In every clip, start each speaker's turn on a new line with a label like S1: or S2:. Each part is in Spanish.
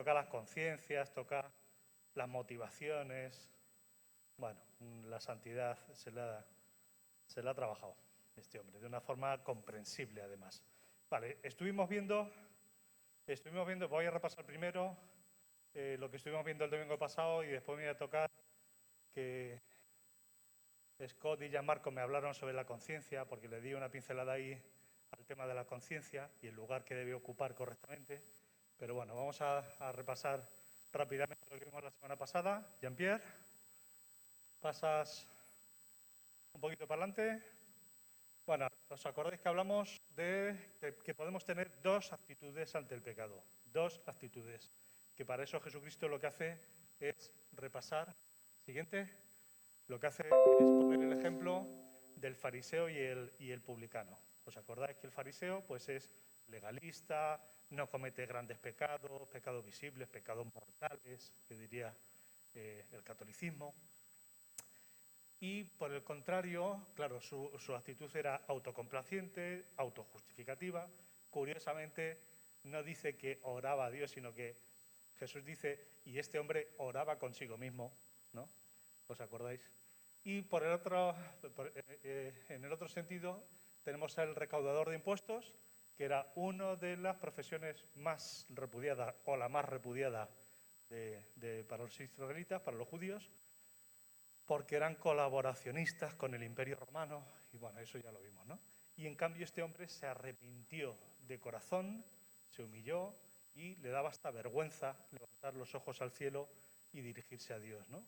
S1: toca las conciencias, toca las motivaciones. Bueno, la santidad se la ha trabajado este hombre, de una forma comprensible además. Vale, estuvimos viendo, voy a repasar primero lo que estuvimos viendo el domingo pasado y después me voy a tocar que Scott y Gianmarco me hablaron sobre la conciencia, porque le di una pincelada ahí al tema de la conciencia y el lugar que debe ocupar correctamente. Pero bueno, vamos a repasar rápidamente lo que vimos la semana pasada. Jean-Pierre, pasas un poquito para adelante. Bueno, ¿os acordáis que hablamos de que podemos tener dos actitudes ante el pecado? Dos actitudes. Que para eso Jesucristo lo que hace es repasar. Siguiente. Lo que hace es poner el ejemplo del fariseo y el publicano. ¿Os acordáis que el fariseo pues es legalista, no comete grandes pecados, pecados visibles, pecados mortales, que diría el catolicismo? Y por el contrario, claro, su actitud era autocomplaciente, autojustificativa. Curiosamente, no dice que oraba a Dios, sino que Jesús dice, y este hombre oraba consigo mismo, ¿no? ¿Os acordáis? Y por el otro, en el otro sentido, tenemos al recaudador de impuestos, que era una de las profesiones más repudiadas, o la más repudiada para los israelitas, para los judíos, porque eran colaboracionistas con el Imperio Romano, y bueno, eso ya lo vimos, ¿no? Y en cambio este hombre se arrepintió de corazón, se humilló y le daba hasta vergüenza levantar los ojos al cielo y dirigirse a Dios, ¿no?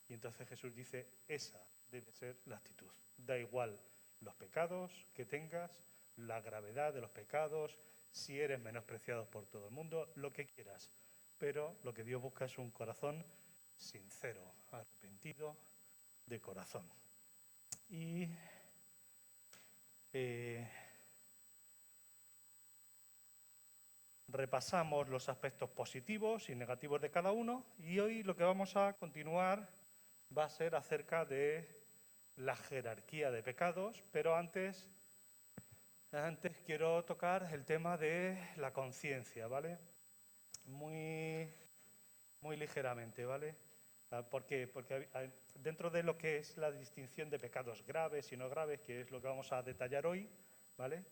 S1: Y entonces Jesús dice, esa debe ser la actitud. Da igual los pecados que tengas, la gravedad de los pecados, si eres menospreciado por todo el mundo, lo que quieras. Pero lo que Dios busca es un corazón sincero, arrepentido, de corazón. Y repasamos los aspectos positivos y negativos de cada uno y hoy lo que vamos a continuar va a ser acerca de la jerarquía de pecados, pero antes quiero tocar el tema de la conciencia, ¿vale? Muy ligeramente, ¿vale? ¿Por qué? Porque dentro de lo que es la distinción de pecados graves y no graves, que es lo que vamos a detallar hoy, ¿vale?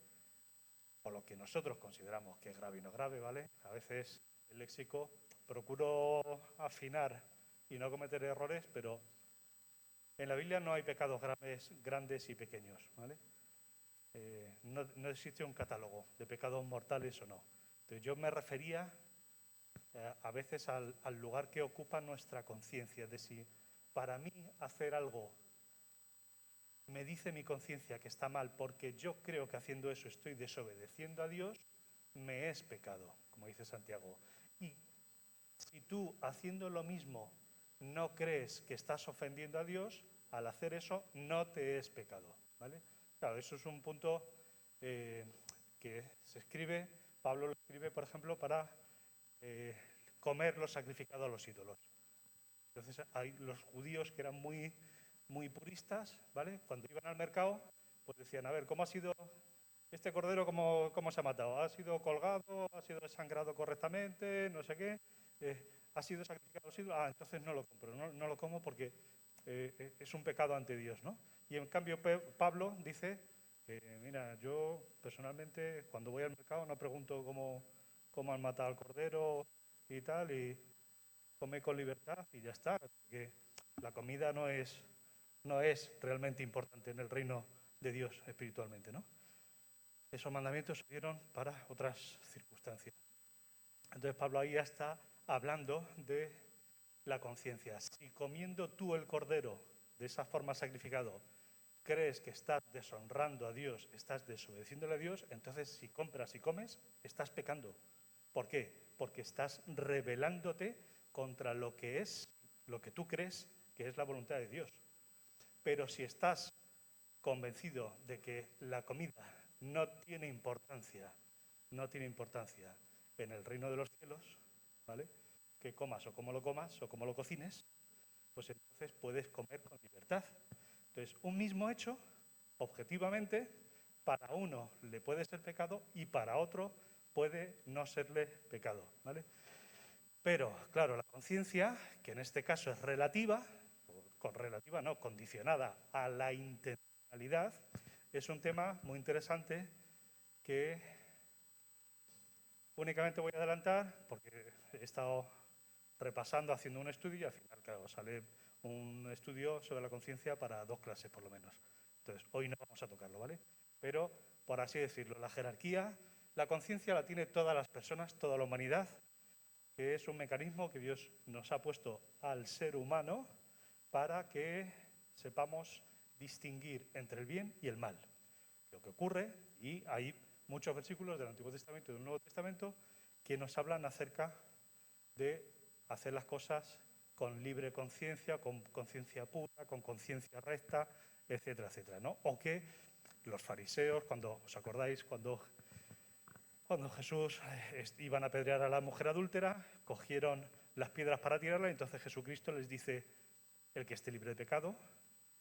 S1: O lo que nosotros consideramos que es grave y no grave, ¿vale? A veces el léxico procuro afinar y no cometer errores, pero en la Biblia no hay pecados graves, grandes y pequeños, ¿vale? No existe un catálogo de pecados mortales o no. Entonces yo me refería a veces al lugar que ocupa nuestra conciencia, de si para mí hacer algo me dice mi conciencia que está mal porque yo creo que haciendo eso estoy desobedeciendo a Dios, me es pecado, como dice Santiago. Y si tú haciendo lo mismo no crees que estás ofendiendo a Dios, al hacer eso no te es pecado, ¿vale? Claro, eso es un punto que se escribe, Pablo lo escribe, por ejemplo, para comer lo sacrificado a los ídolos. Entonces hay los judíos que eran muy puristas, ¿vale? Cuando iban al mercado, pues decían, a ver, ¿cómo ha sido este cordero, cómo se ha matado? ¿Ha sido colgado? ¿Ha sido desangrado correctamente? No sé qué. ¿Ha sido sacrificado a los ídolos? Ah, entonces no lo compro, no lo como porque es un pecado ante Dios, ¿no? Y en cambio Pablo dice, mira, yo personalmente cuando voy al mercado no pregunto cómo han matado al cordero y tal, y come con libertad y ya está, porque la comida no es realmente importante en el reino de Dios espiritualmente, ¿no? Esos mandamientos se dieron para otras circunstancias. Entonces Pablo ahí ya está hablando de la conciencia. Si comiendo tú el cordero de esa forma sacrificado crees que estás deshonrando a Dios, estás desobedeciéndole a Dios, entonces si compras y comes, estás pecando. ¿Por qué? Porque estás rebelándote contra lo que tú crees que es la voluntad de Dios. Pero si estás convencido de que la comida no tiene importancia en el reino de los cielos, ¿vale? Que comas o como lo cocines, pues entonces puedes comer con libertad. Entonces, un mismo hecho, objetivamente, para uno le puede ser pecado y para otro puede no serle pecado, ¿vale? Pero, claro, la conciencia, que en este caso es relativa, condicionada a la intencionalidad, es un tema muy interesante que únicamente voy a adelantar porque he estado repasando, haciendo un estudio y al final, claro, sale un estudio sobre la conciencia para 2 clases por lo menos. Entonces, hoy no vamos a tocarlo, ¿vale? Pero, por así decirlo, la jerarquía, la conciencia la tiene todas las personas, toda la humanidad, que es un mecanismo que Dios nos ha puesto al ser humano para que sepamos distinguir entre el bien y el mal. Lo que ocurre, y hay muchos versículos del Antiguo Testamento y del Nuevo Testamento que nos hablan acerca de hacer las cosas con libre conciencia, con conciencia pura, con conciencia recta, etcétera, etcétera, ¿no? O que los fariseos, cuando os acordáis, cuando Jesús iban a apedrear a la mujer adúltera, cogieron las piedras para tirarla y entonces Jesucristo les dice, el que esté libre de pecado,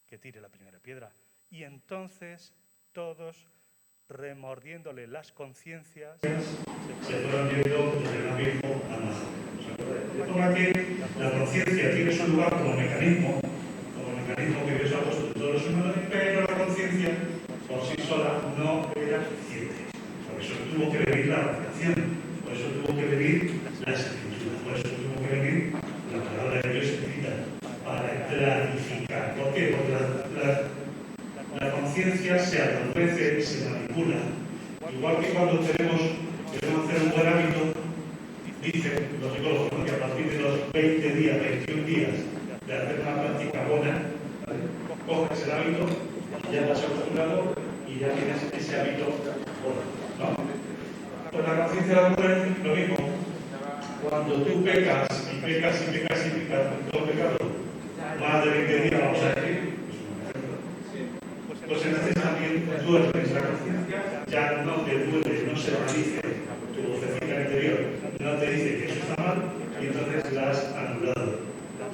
S1: que tire la primera piedra. Y entonces todos, remordiéndole las conciencias, se fueron yendo desde el abismo al mar. De forma que la conciencia tiene su lugar como mecanismo que Dios ha puesto en todos los humanos, pero la conciencia por sí sola no era suficiente. Por eso tuvo que venir la revelación, por eso tuvo que venir las escrituras, por eso tuvo que venir la palabra de Dios escrita para clarificar. ¿Por qué? Porque la conciencia se adormece, se manipula. Igual que cuando queremos hacer un buen hábito, dicen los psicólogos, ¿no?, que a partir de los 20 días, 21 días de hacer una práctica buena, ¿vale?, coges el hábito, ya lo has acostumbrado y ya tienes ese hábito bueno, ¿no? Pues la conciencia de la mujer es lo mismo. Cuando tú pecas, todo pecado, más de 20 días, vamos a decir, pues entonces también duermes. La conciencia ya no te duele, no se maldice. Tu vocecita interior no te dice que eso está mal y entonces la has anulado,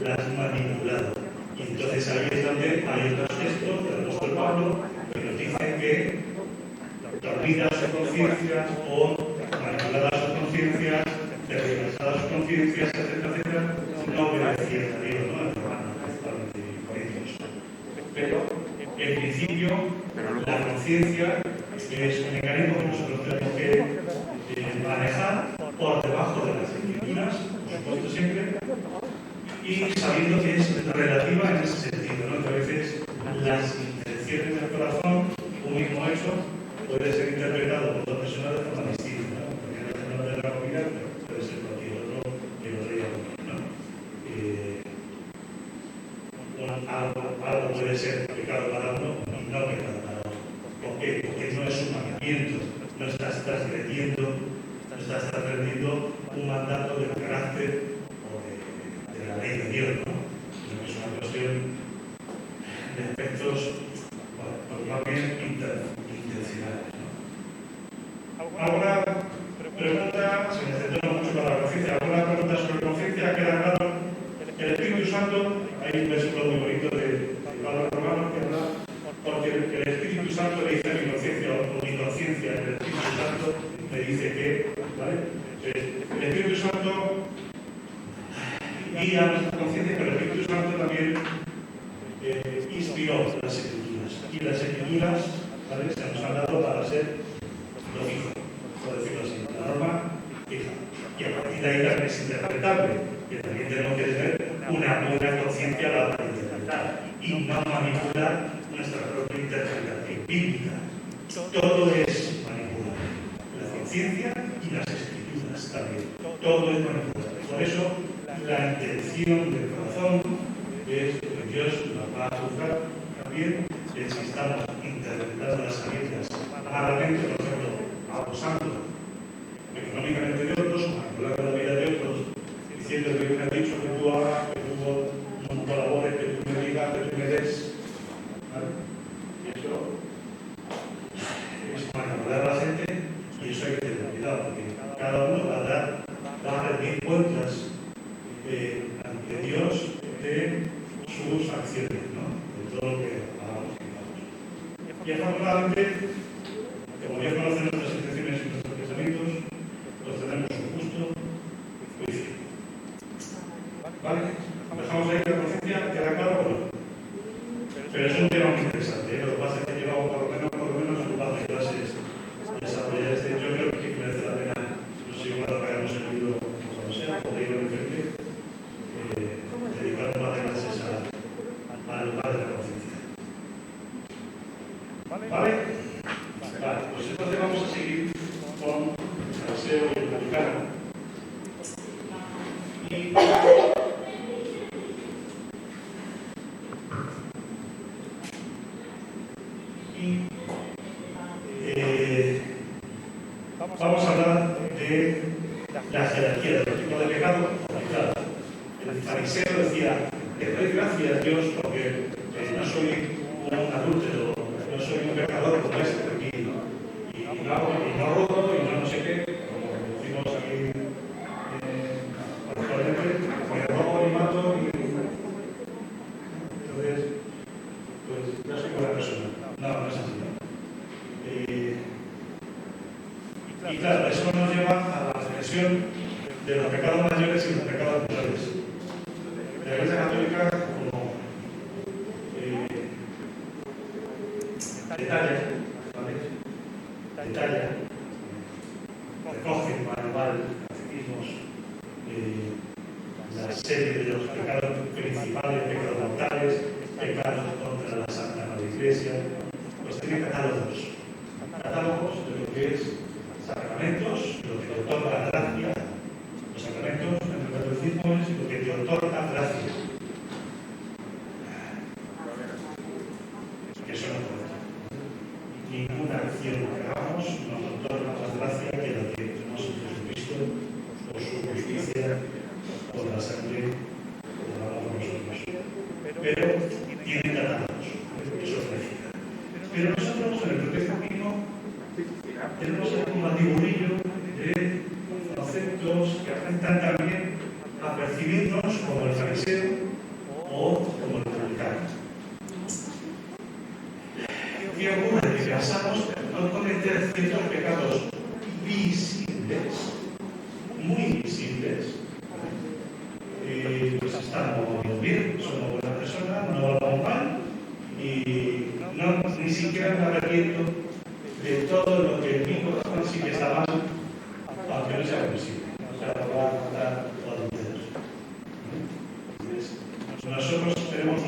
S1: la has manipulado. Y entonces ahí es donde hay otros textos del apóstol Pablo que nos dicen que dormidas sus conciencias o manipuladas sus conciencias, tergiversadas sus conciencias, etcétera, no obedecían a Dios, ¿no? Pero en principio la conciencia es un mecanismo que nosotros tenemos que manejar por debajo de las escrituras, por supuesto siempre, y sabiendo que es relativa en ese sentido, ¿no? Que a veces las intenciones del corazón, un mismo hecho, puede ser interpretado por dos personas de forma distinta, ¿no? Porque no es el de la comida, pero puede ser cualquier otro que lo diga, ¿no? Algo puede ser pecado para uno y no pecado para otro. ¿Por qué? Porque no es un mandamiento, no estás transgrediendo un mandato del carácter o de la ley de Dios, ¿no? Sino que es una cuestión de aspectos, bueno, más bien intencionales, ¿no? Ahora, pregunta, se me centra mucho para la conciencia. Alguna pregunta sobre conciencia, queda claro. El Espíritu Santo, hay un versículo muy bonito de Pablo Romano que habla, porque el Espíritu Santo le dice a mi conciencia, o mi conciencia, el Espíritu Santo me dice que, ¿vale? El Espíritu Santo guía nuestra conciencia, pero el Espíritu Santo también inspiró las Escrituras. Y las Escrituras, ¿vale?, se nos han dado para ser lo fijo, por decirlo así, la norma fija. Y a partir de ahí también es interpretable, que también tenemos que tener una buena conciencia a la hora de interpretar y no manipular nuestra propia interpretación bíblica. Todo es manipulable. La conciencia y las escrituras también. Todo es manipulable. Por eso, la intención del corazón es que Dios nos va a juzgar también de si estamos interpretando las sabiendas malamente, por ejemplo, abusando económicamente de otros, manipulando la vida de otros, diciendo que me ha dicho que tú hagas, que tú no colabores, que tú me digas, que tú me des. ¿Vale? Y eso es manipular a la gente y eso hay que tener cuidado, porque cada uno va a rendir cuentas ante Dios de sus acciones, ¿no? De todo lo que hagamos y digamos. Y afortunadamente, como Dios conoce nuestras intenciones y nuestros pensamientos, pues tenemos un justo juicio.
S2: ¿Vale? Dejamos ahí la conciencia, queda claro o no. Pero es un tema muy interesante, ¿eh? Lo que pasa es que llevamos por lo menos un par de clases desarrollar este. Yo creo que merece la pena, no sé, igual hagamos el libro, como sea, o leerlo diferente, dedicar un par de clases al lugar de la conciencia. ¿Vale? Vale, pues entonces vamos a seguir con el SEO y el publicano. Vamos a hablar de la jerarquía de los tipos de pecado. Claro, el fariseo decía, le doy gracias a Dios porque no soy un adúltero, no soy un pecador como este, y no robo y no sé qué, como decimos aquí actualmente, me robo y mato y entonces pues yo soy buena persona. No es así, ¿no? Y claro, eso nos lleva a la reflexión de los pecados mayores y los pecados menores. La Iglesia Católica, como detalla, recoge manual, catequismos, la serie de los pecados principales, pecados mortales, pecados contra la Santa Madre Iglesia, pues tiene catálogos de lo que es sacramentos, lo que te otorga gracia, los sacramentos, el catolicismo es lo que te otorga gracia. Eso no puede ser. Ninguna acción que hagamos nos otorga más gracia que la que tenemos en Jesucristo por su justicia, por la sangre que derramamos por nosotros. Pero tienen catálogos, eso es gracia. Pero nosotros en el protestantismo tenemos un batiburrillo de conceptos que afectan también a percibirnos como el fariseo o como el publicano. ¿Qué ocurre? Que pensamos no cometer ciertos pecados visibles, muy visibles, pues estamos bien, somos buenas personas, no hablamos mal y ni siquiera me arrepiento de todo lo que en mi corazón sí que está mal, aunque no sea visible. O sea, lo va a contar todos ustedes. Nosotros tenemos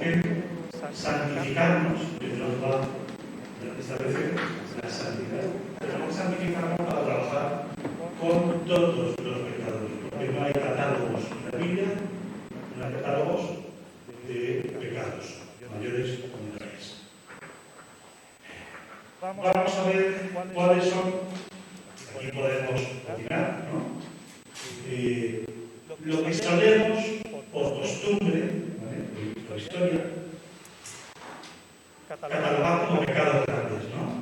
S2: que santificarnos, que nos va a establecer la santidad. Tenemos que santificarnos para trabajar con todos los pecados, porque no hay catálogos en la Biblia, no hay catálogos de pecados, mayores o menores. Vamos a ver cuáles son, aquí podemos opinar, ¿no? Lo que solemos, por costumbre, ¿vale? Por historia, catalogar como pecados grandes, ¿no?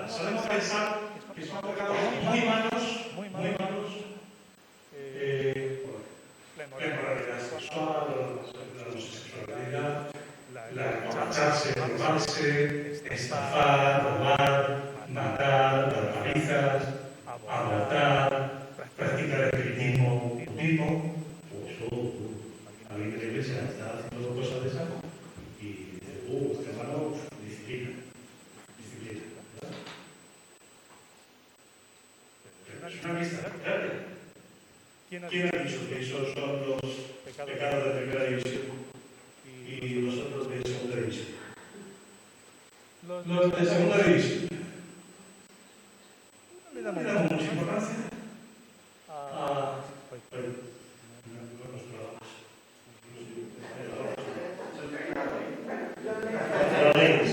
S2: Solemos pensar que son pecados muy malos, la inmoralidad sexual, la homosexualidad, la emborracharse, drogarse, estafar, robar, matar, dar palizas, abortar, practicar el espiritismo, budismo. Alguien de la iglesia está haciendo cosas de esas y dice, este hermano, disciplina. Es una lista arbitraria. ¿Quién ha dicho que esos son los pecados de primera división y los otros de segunda división? Los de segunda división. Le damos mucha importancia a las leyes.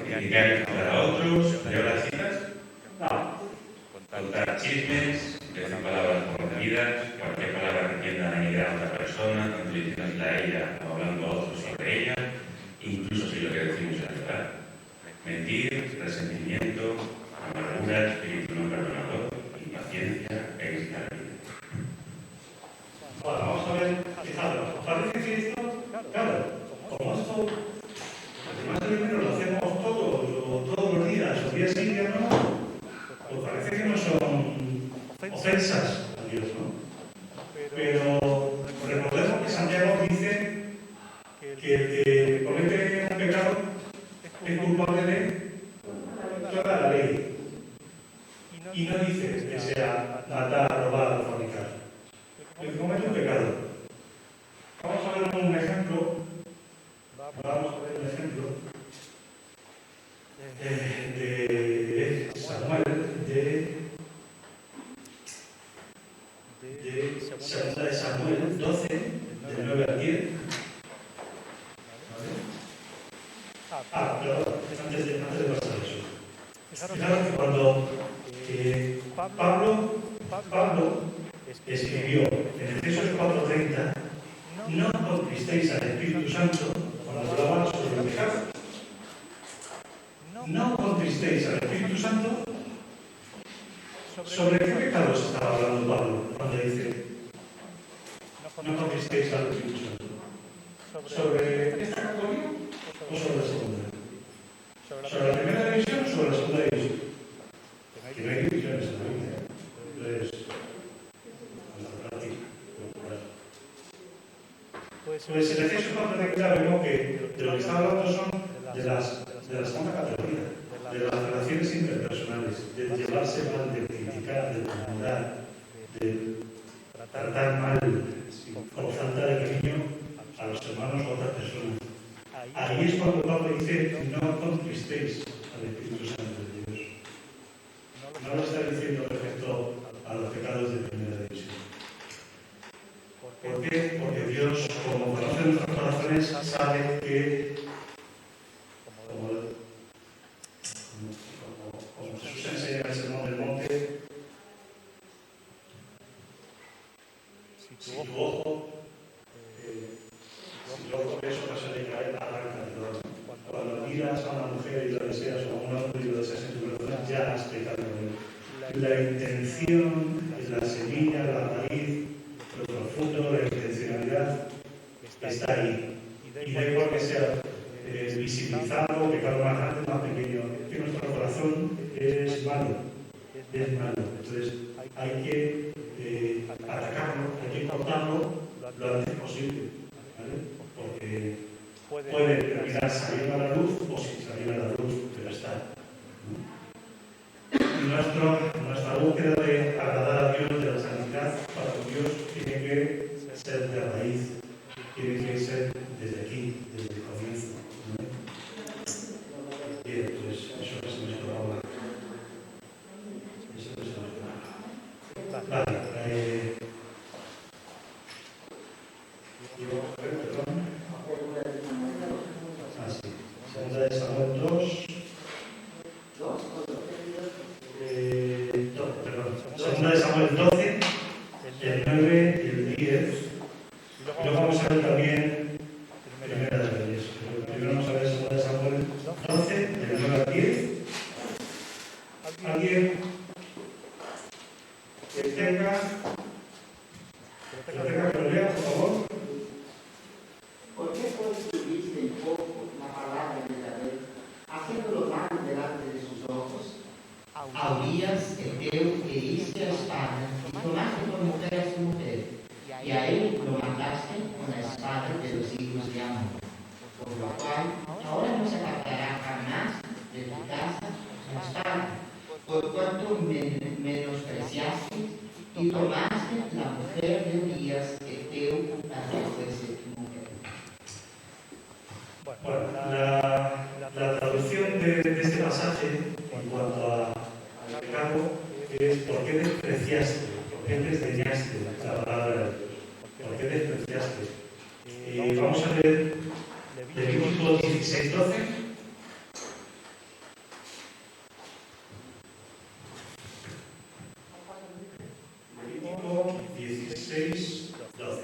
S2: Criticar a otros, las citas, contar chismes, decir palabras corrompidas, cualquier palabra que tienda a denigrar a otra persona, tanto diciéndosela a ella o hablando a otros sobre ella, incluso si lo que decimos es verdad. Mentir, resentimiento, aburrimiento, amargura, espíritu no perdonador, impaciencia e irritabilidad. Ahora, vamos a ver, fijaros, ¿os parece que esto, claro, como esto, además de primero lo hacemos todos los días, o día sí, día no, pues parece que no son ofensas a Dios, ¿no? Pero recordemos que Santiago dice que el que comete un pecado es culpable de toda la ley. Y no dice que sea matar, robar o fornicar. El que comete un pecado. Vamos a ver un ejemplo. De Samuel, de segunda de Samuel 12, del 9 al 10. Pero antes de pasar eso. Fijaros que cuando Pablo escribió en Efesios 4:30, no contristéis al Espíritu Santo cuando hablaba sobre el pecado. No contristéis al Espíritu Santo. ¿Sobre qué pecados estaba hablando Pablo cuando dice no contristéis al Espíritu Santo? ¿Sobre esta categoría o sobre la segunda? ¿Sobre la primera división o sobre la segunda división? Que no hay divisiones en la Biblia. Entonces, la práctica. Pues en Efesios 4:30 vemos que de lo que está hablando son de la segunda categoría, de las relaciones interpersonales, de llevarse mal, de criticar, de murmurar, de tratar mal o falta de cariño a los hermanos o a otras personas. Ahí es cuando Pablo dice, no contristéis al Espíritu Santo de Dios. No lo está diciendo respecto a los pecados de primera división. ¿Por qué? Porque Dios, como conoce nuestros corazones, sabe que, como Jesús enseña en el Sermón del Monte, si tu ojo ves ocasión de caer, arráncalo. Cuando miras a una mujer y la deseas, o a un hombre y lo deseas en tu corazón, ya has pecado con él. La intención, la semilla, la raíz, lo profundo, la intencionalidad está ahí. Y da igual que sea visibilizado, pecado más grande, más pequeño, que nuestro corazón es malo. Entonces hay que atacarlo, hay que cortarlo lo antes posible, ¿vale? Porque puede terminar saliendo a la luz o sin salir a la luz, pero está. Nuestra búsqueda de agradar a Dios, de la santidad para Dios, tiene que ser de raíz, tiene que ser desde aquí, desde el comienzo. Bien, pues eso es nuestro ahora. Vale. Perdón. Así. Segunda de Samuel 2. Segunda de Samuel 12, el 9 y el 10. Y luego vamos a ver también Primera de Reyes. Primero vamos a ver Segunda de Samuel 12, del 9 al 10. ¿Alguien que tenga que lo lea, por favor?
S3: ¿Por qué construiste en poco la palabra de Yahvé, haciéndolo mal delante de sus ojos? A Urías, Eteo, que hiriste a espada, y tomaste por mujer a su mujer, y a él lo mataste con la espada de los hijos de Amón. Por lo cual, ahora no se apartará jamás de tu casa la espada, por cuanto menospreciaste y tomaste la mujer de Urías, Eteo, para que fuese tu mujer.
S2: Bueno, la traducción de este pasaje en cuanto al pecado es ¿por qué despreciaste? ¿Por qué desdeñaste la palabra de Dios? ¿Por qué despreciaste? Vamos a leer Levítico 16:12. Levítico 16:12.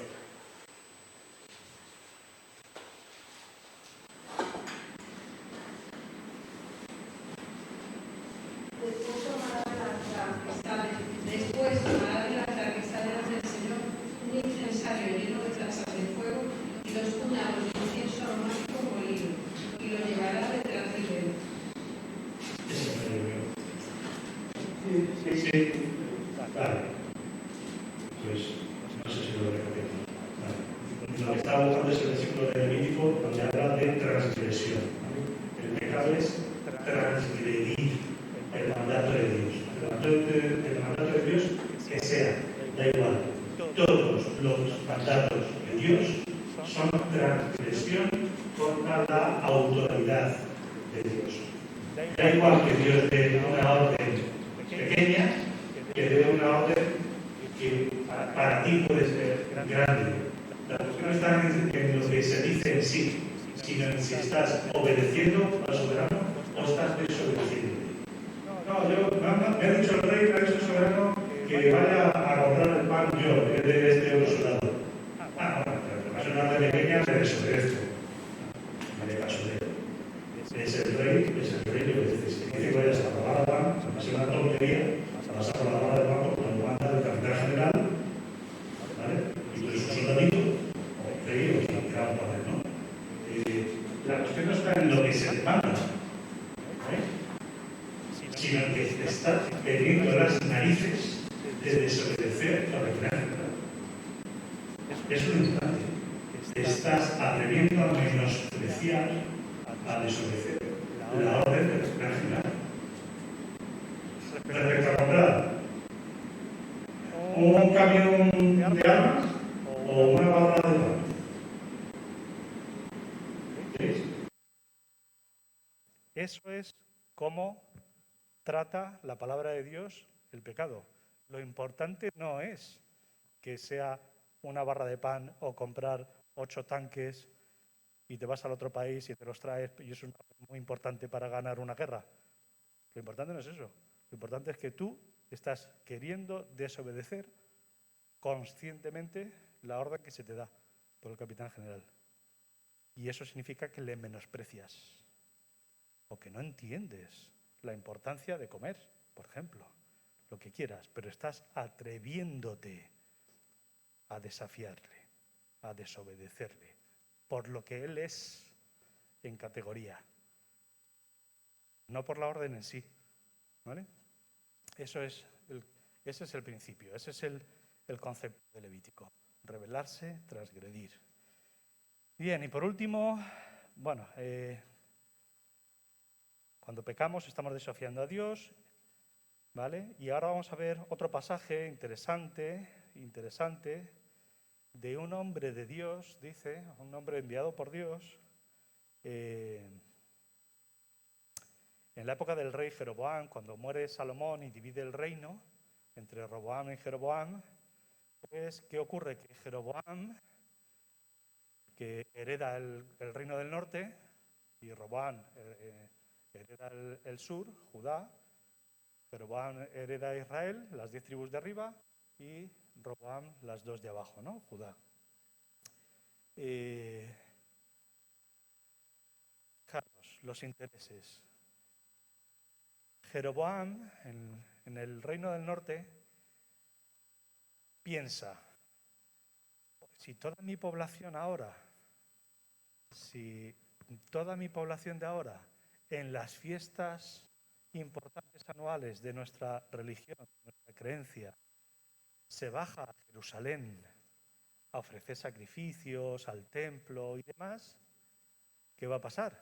S2: Lo que estaba buscando es el versículo de Levítico donde habla de transgresión. El pecado es transgredir el mandato de Dios. El mandato de Dios que sea, da igual. Todos los mandatos de Dios son transgresión contra la autoridad de Dios. Da igual que Dios dé una orden pequeña, que dé una orden que para ti puede ser grande. La cuestión no está en lo que se dice en sí, sino en si estás obedeciendo al soberano o estás desobedeciendo. No, me ha dicho el rey, me ha dicho el soberano que vaya a comprar el pan yo, en vez de este otro soldado. Bueno, pero es una orden pequeña, me desobedezco. No me caso de él. Es el rey que dice, si dice que vayas a robar el pan, es una tontería, vas a robar el pan porque lo manda el capitán general, ¿vale? Y tú eres un soldadito, o rey, o sea, que vamos a hacer, ¿no? La cuestión no está en lo que se demanda, sino en que te está teniendo las narices de desobedecer la capitán general. Eso es lo importante. Te estás atreviendo a menospreciar, a desobedecer la orden del capitán general. Respecto a comprar un camión de armas o una barra de pan. ¿Veis?
S1: Eso es cómo trata la palabra de Dios el pecado. Lo importante no es que sea una barra de pan o comprar 8 tanques y te vas al otro país y te los traes, y eso es muy importante para ganar una guerra. Lo importante no es eso. Lo importante es que tú estás queriendo desobedecer conscientemente la orden que se te da por el capitán general. Y eso significa que le menosprecias o que no entiendes la importancia de comer, por ejemplo, lo que quieras, pero estás atreviéndote a desafiarle, a desobedecerle, por lo que él es en categoría, no por la orden en sí, ¿vale? Ese es el principio, ese es el concepto de Levítico, rebelarse, transgredir. Bien, y por último, bueno, cuando pecamos estamos desafiando a Dios, ¿vale? Y ahora vamos a ver otro pasaje interesante, de un hombre de Dios, dice, un hombre enviado por Dios, en la época del rey Jeroboam, cuando muere Salomón y divide el reino entre Roboam y Jeroboam, pues, ¿qué ocurre? Que Jeroboam, que hereda el reino del norte, y Roboam hereda el sur, Judá. Jeroboam hereda Israel, las 10 tribus de arriba, y Roboam las 2 de abajo, ¿no? Judá. Fijaros, los intereses. Jeroboam, en el reino del norte, piensa, si toda mi población de ahora, en las fiestas importantes anuales de nuestra religión, de nuestra creencia, se baja a Jerusalén a ofrecer sacrificios al templo y demás, ¿qué va a pasar?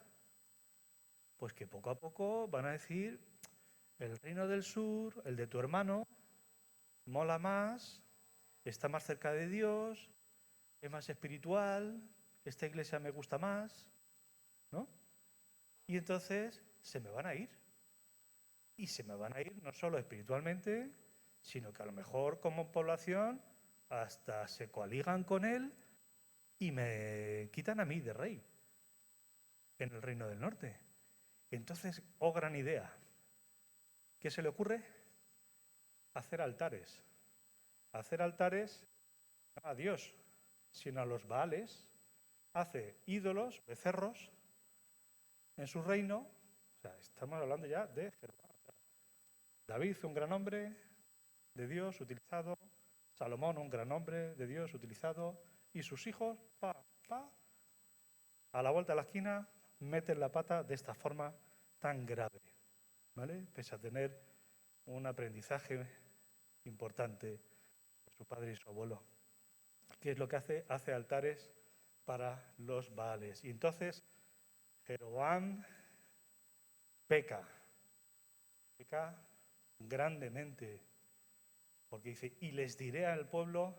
S1: Pues que poco a poco van a decir, el reino del sur, el de tu hermano, mola más, está más cerca de Dios, es más espiritual, esta iglesia me gusta más, ¿no? Y entonces se me van a ir. Y se me van a ir no solo espiritualmente, sino que a lo mejor como población hasta se coaligan con él y me quitan a mí de rey en el reino del norte. Entonces, oh gran idea, ¿qué se le ocurre? Hacer altares. Hacer altares no a Dios, sino a los Baales. Hace ídolos, becerros, en su reino. O sea, estamos hablando ya de Jeroboam. David, un gran hombre de Dios utilizado. Salomón, un gran hombre de Dios utilizado. Y sus hijos, a la vuelta de la esquina, meten la pata de esta forma tan grave, ¿vale? Pese a tener un aprendizaje importante de su padre y su abuelo. ¿Qué es lo que hace? Hace altares para los Baales. Y entonces Jeroboam peca grandemente, porque dice, y les diré al pueblo,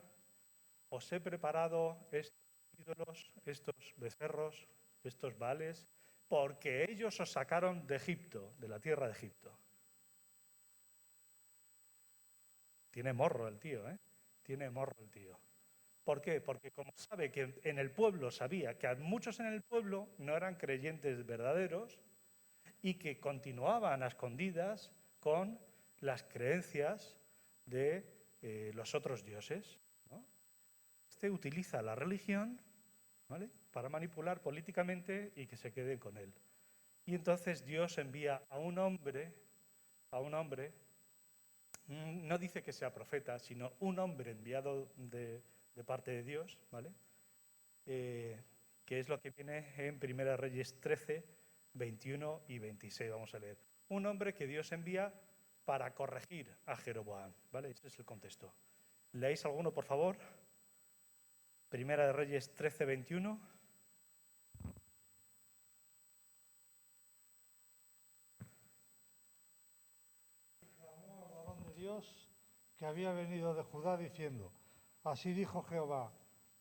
S1: os he preparado estos ídolos, estos becerros, estos Baales, porque ellos os sacaron de Egipto, de la tierra de Egipto. Tiene morro el tío, ¿eh? Tiene morro el tío. ¿Por qué? Porque como sabe que en el pueblo, sabía que muchos en el pueblo no eran creyentes verdaderos y que continuaban a escondidas con las creencias de los otros dioses, ¿no? Este utiliza la religión, ¿vale?, para manipular políticamente y que se queden con él. Y entonces Dios envía a un hombre, no dice que sea profeta, sino un hombre enviado de parte de Dios, ¿vale? Que es lo que viene en 1 Reyes 13, 21 y 26, vamos a leer. Un hombre que Dios envía para corregir a Jeroboam, ¿vale? Ese es el contexto. ¿Leéis alguno, por favor? 1 Reyes 13, 21.
S4: Clamó al varón de Dios que había venido de Judá diciendo, así dijo Jehová,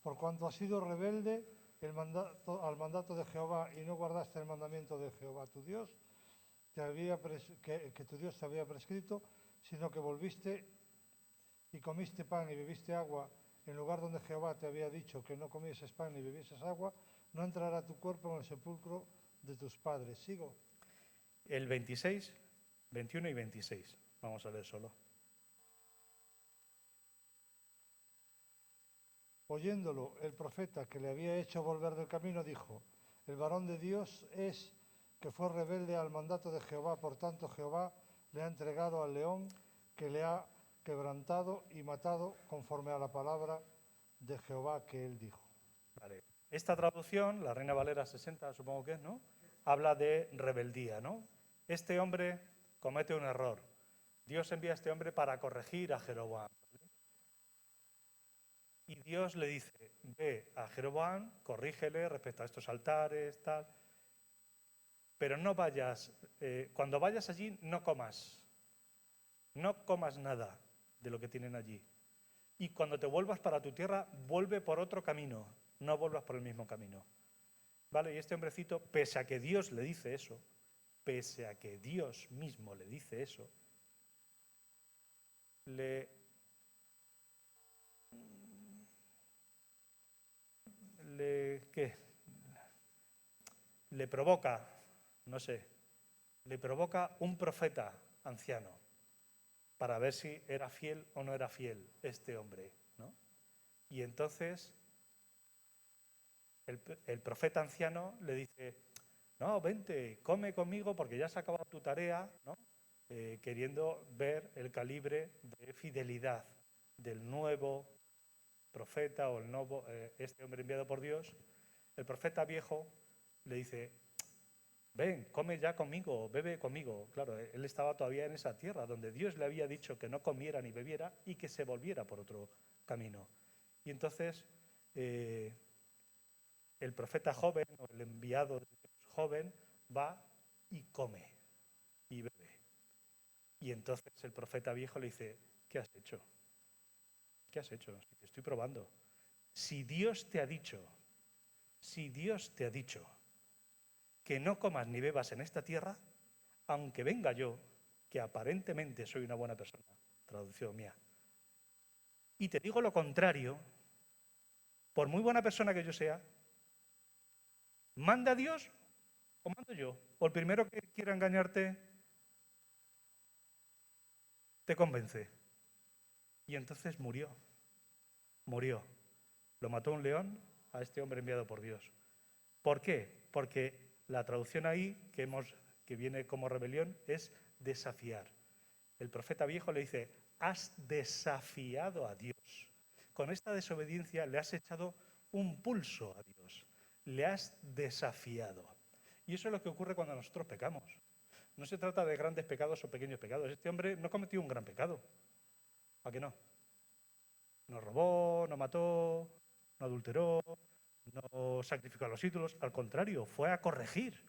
S4: por cuanto has sido rebelde al mandato de Jehová y no guardaste el mandamiento de Jehová tu Dios, que tu Dios te había prescrito, sino que volviste y comiste pan y bebiste agua en lugar donde Jehová te había dicho que no comieses pan ni bebieses agua, no entrará tu cuerpo en el sepulcro de tus padres. ¿Sigo?
S1: El 26, 21 y 26. Vamos a leer solo.
S4: Oyéndolo, el profeta que le había hecho volver del camino dijo, el varón de Dios es que fue rebelde al mandato de Jehová, por tanto Jehová le ha entregado al león que le ha quebrantado y matado conforme a la palabra de Jehová que él dijo.
S1: Vale. Esta traducción, la Reina Valera 60, supongo que es, ¿no?, habla de rebeldía, ¿no? Este hombre comete un error. Dios envía a este hombre para corregir a Jeroboam. Y Dios le dice, ve a Jeroboam, corrígele respecto a estos altares, tal, pero no vayas, cuando vayas allí no comas nada de lo que tienen allí. Y cuando te vuelvas para tu tierra, vuelve por otro camino, no vuelvas por el mismo camino. ¿Vale? Y este hombrecito, pese a que Dios le dice eso, pese a que Dios mismo le dice eso, le provoca, no sé, le provoca un profeta anciano para ver si era fiel o no era fiel este hombre, ¿no? Y entonces el profeta anciano le dice, no, vente, come conmigo porque ya has acabado tu tarea, ¿no? Queriendo ver el calibre de fidelidad del nuevo profeta o el nuevo, este hombre enviado por Dios. El profeta viejo le dice, ven, come ya conmigo, bebe conmigo. Claro, él estaba todavía en esa tierra donde Dios le había dicho que no comiera ni bebiera y que se volviera por otro camino. Y entonces el profeta joven o el enviado joven va y come y bebe. Y entonces el profeta viejo le dice, ¿qué has hecho? ¿Qué has hecho? Te estoy probando. Si Dios te ha dicho que no comas ni bebas en esta tierra, aunque venga yo, que aparentemente soy una buena persona, traducción mía, y te digo lo contrario, por muy buena persona que yo sea, ¿manda Dios o mando yo? O el primero que quiera engañarte te convence. Y entonces murió. Lo mató un león a este hombre enviado por Dios. ¿Por qué? Porque la traducción ahí que viene como rebelión es desafiar. El profeta viejo le dice, has desafiado a Dios. Con esta desobediencia le has echado un pulso a Dios. Le has desafiado. Y eso es lo que ocurre cuando nosotros pecamos. No se trata de grandes pecados o pequeños pecados. Este hombre no cometió un gran pecado. ¿A qué no? No robó, no mató, no adulteró, no sacrificó a los ídolos, al contrario, fue a corregir.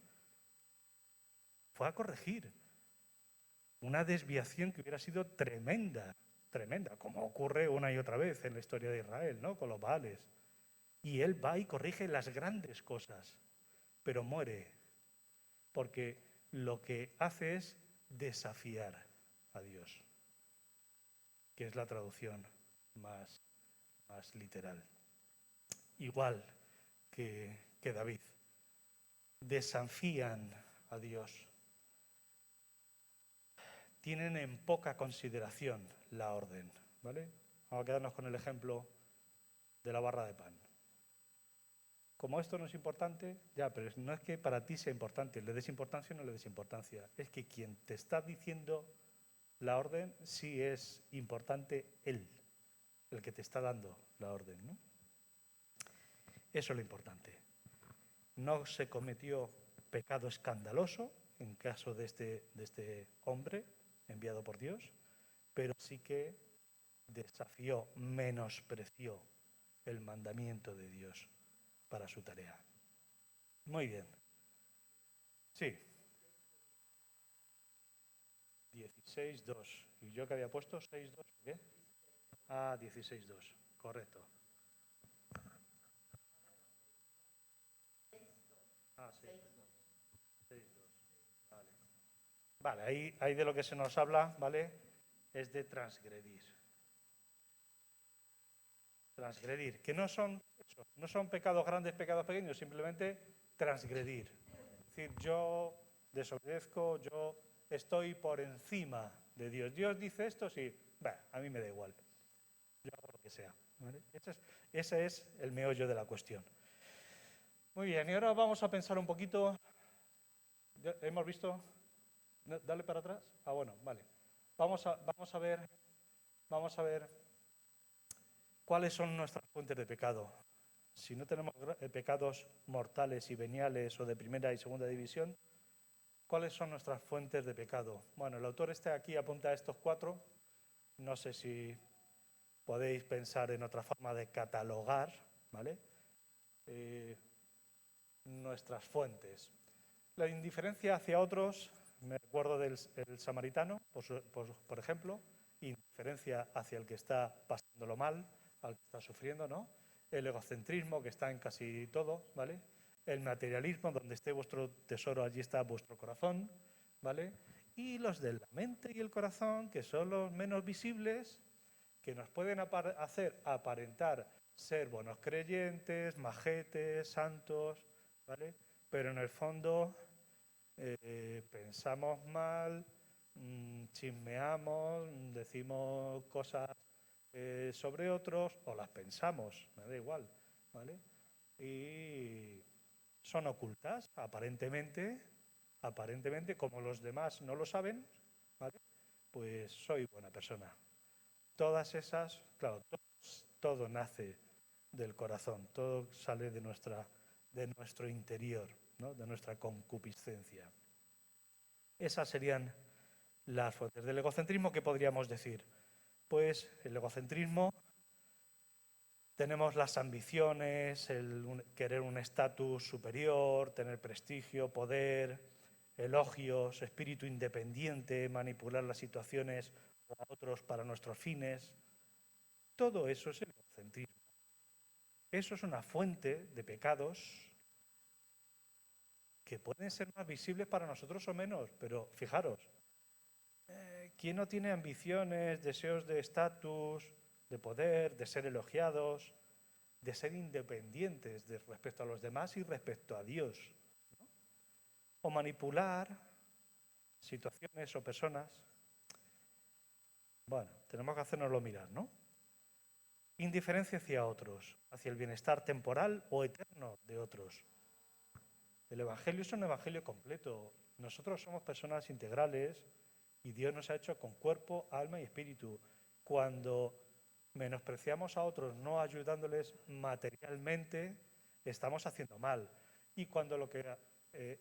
S1: Fue a corregir una desviación que hubiera sido tremenda, tremenda, como ocurre una y otra vez en la historia de Israel, ¿no? Con los Baales. Y él va y corrige las grandes cosas, pero muere, porque lo que hace es desafiar a Dios, que es la traducción más literal. Igual que David, desafían a Dios. Tienen en poca consideración la orden, ¿vale? Vamos a quedarnos con el ejemplo de la barra de pan. Como esto no es importante, ya, pero no es que para ti sea importante, le des importancia o no le des importancia. Es que quien te está diciendo la orden sí es importante él, el que te está dando la orden, ¿no? Eso es lo importante. No se cometió pecado escandaloso en caso de este hombre enviado por Dios, pero sí que desafió, menospreció el mandamiento de Dios para su tarea. Muy bien. Sí. 16.2. ¿Y yo que había puesto 6.2? ¿Qué? Ah, 16.2. Correcto. Ah, sí. 6.2. Vale. Vale, ahí de lo que se nos habla, ¿vale? Es de transgredir. Transgredir, que no son pecados grandes, pecados pequeños, simplemente transgredir. Es decir, yo desobedezco, yo estoy por encima de Dios. Dios dice esto, sí, a mí me da igual. Yo hago lo que sea. ¿Vale? Ese es el meollo de la cuestión. Muy bien, y ahora vamos a pensar un poquito. ¿Hemos visto? Dale para atrás. Ah, bueno, vale. Vamos a ver cuáles son nuestras fuentes de pecado. Si no tenemos pecados mortales y veniales o de primera y segunda división, ¿cuáles son nuestras fuentes de pecado? Bueno, el autor aquí apunta a estos 4. No sé si podéis pensar en otra forma de catalogar, ¿vale? Nuestras fuentes. La indiferencia hacia otros, me recuerdo del samaritano, por ejemplo, indiferencia hacia el que está pasándolo mal, al que está sufriendo, ¿no? El egocentrismo, que está en casi todo, ¿vale? El materialismo, donde esté vuestro tesoro, allí está vuestro corazón, ¿vale? Y los de la mente y el corazón, que son los menos visibles, que nos pueden hacer aparentar ser buenos creyentes, majetes, santos, ¿vale? Pero en el fondo pensamos mal, chismeamos, decimos cosas sobre otros o las pensamos, me da igual, ¿vale? Y son ocultas, aparentemente, como los demás no lo saben, ¿vale? Pues soy buena persona. Todas esas, claro, todo nace del corazón, todo sale de nuestro interior, ¿no? De nuestra concupiscencia. Esas serían las fuentes del egocentrismo. ¿Qué podríamos decir? Pues el egocentrismo, tenemos las ambiciones, el querer un estatus superior, tener prestigio, poder, elogios, espíritu independiente, manipular las situaciones a otros para nuestros fines. Todo eso es el egocentrismo. Eso es una fuente de pecados que pueden ser más visibles para nosotros o menos, pero fijaros, ¿quién no tiene ambiciones, deseos de estatus, de poder, de ser elogiados, de ser independientes respecto a los demás y respecto a Dios? ¿No? O manipular situaciones o personas. Bueno, tenemos que hacérnoslo mirar, ¿no? Indiferencia hacia otros, hacia el bienestar temporal o eterno de otros. El Evangelio es un Evangelio completo. Nosotros somos personas integrales y Dios nos ha hecho con cuerpo, alma y espíritu. Cuando menospreciamos a otros no ayudándoles materialmente, estamos haciendo mal. Y cuando lo que